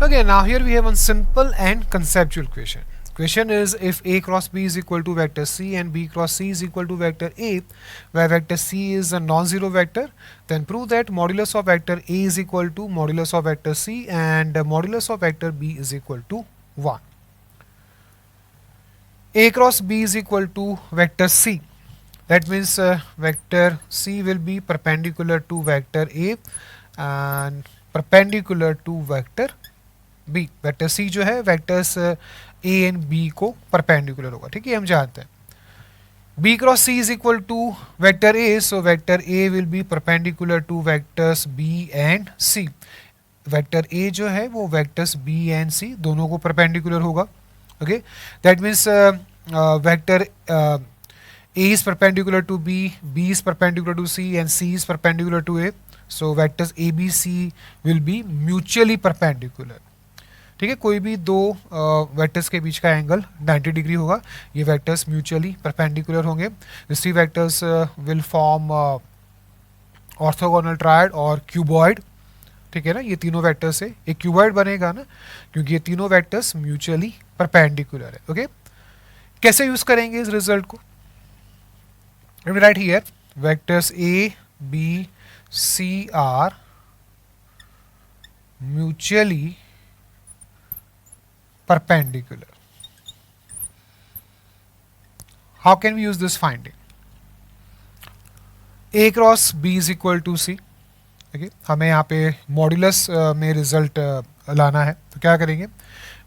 Okay, now here we have one simple and conceptual question. Question is, if A cross B is equal to vector C and B cross C is equal to vector A, where vector C is a non-zero vector, then prove that modulus of vector A is equal to modulus of vector C and modulus of vector B is equal to 1. A cross B is equal to vector C. That means vector C will be perpendicular to vector A and perpendicular to vector B. Vector C जो है vectors A and B को perpendicular होगा, ठीक है, हम जानते हैं. B cross C is equal to vector A, so vector A will be perpendicular to vectors B and C. Vector A जो है वो वेक्टर्स B एंड C दोनों को परपेंडिकुलर होगा. Okay, that means vector A is perpendicular to B, B is perpendicular to C and C is perpendicular to A. So vectors A, B, C will be mutually perpendicular. ठीक है, कोई भी दो vectors के बीच का angle 90 degree होगा. ये vectors mutually perpendicular होंगे. This three vectors will form orthogonal triad और क्यूबॉइड. ठीक है ना, ये तीनों वेक्टर्स से एक क्यूबॉइड बनेगा ना, क्योंकि ये तीनों वेक्टर्स म्यूचुअली परपेंडिकुलर है. ओके, कैसे यूज करेंगे इस रिजल्ट को? Let me write here vectors A, B, C are mutually perpendicular. How can we use this finding? A cross B is equal to C. Okay, हमें यहाँ पे modulus में result लाना है, तो क्या करेंगे?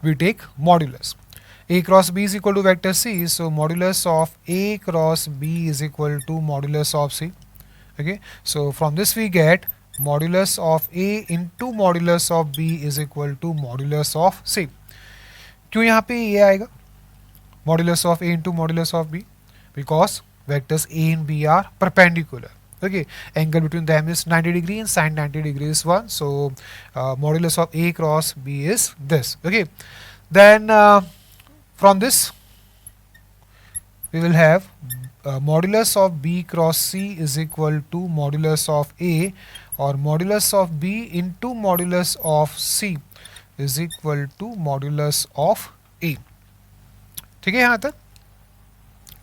We take modulus. A cross B is equal to vector C, so modulus of A cross B is equal to modulus of C. Okay, so from this we get modulus of A into modulus of B is equal to modulus of C. क्यों यहाँ पे ये आएगा modulus of A into modulus of B? Because vectors A and B are perpendicular. Okay, angle between them is 90 degree and sin 90 degree is 1. So modulus of A cross B is this. Okay, then from this we will have modulus of B cross C is equal to modulus of A, or modulus of B into modulus of C is equal to modulus of A. ठीक है, यहाँ तक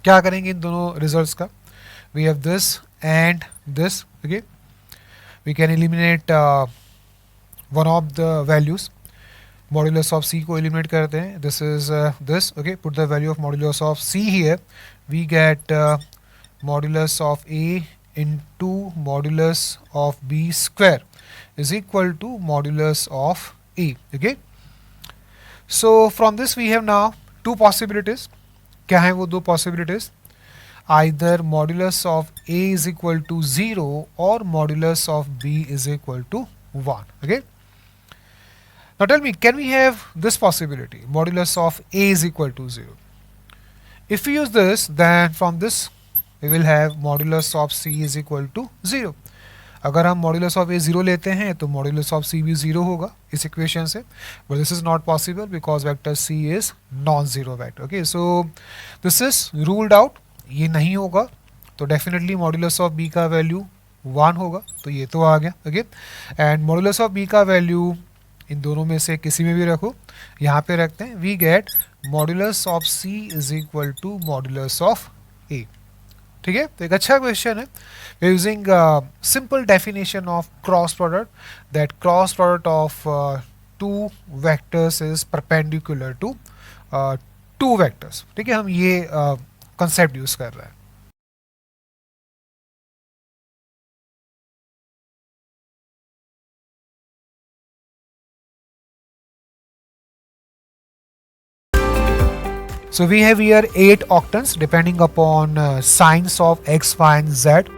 क्या करेंगे इन दोनों results का? We have this and this. Okay, we can eliminate one of the values. Modulus of C को eliminate करते हैं. This is this. Okay, put the value of modulus of C here. We get modulus of A into modulus of B square is equal to modulus of A. Okay, so from this we have now two possibilities. क्या हैं वो दो possibilities? Either modulus of A is equal to 0 or modulus of B is equal to 1. Okay, now tell me, can we have this possibility, modulus of A is equal to 0? If we use this, then from this we will have modulus of C is equal to 0. अगर हम modulus of A 0 लेते हैं तो modulus of C भी 0 होगा इस equation से, but this is not possible because vector C is non-zero vector. Okay, so this is ruled out. ये नहीं होगा तो definitely modulus of B का वैल्यू 1 होगा, तो ये तो आ गया. Okay, and modulus of B का वैल्यू इन दोनों में से किसी में भी रखो, यहाँ पे रखते हैं. We get modulus of C is equal to modulus of A. ठीक है, तो एक अच्छा क्वेश्चन है. We using simple definition of cross product, that cross product of two vectors is perpendicular to two vectors. ठीक है, हम ये कंसेप्ट यूज कर रहे हैं. So we have here 8 octants depending upon signs of x, y and z.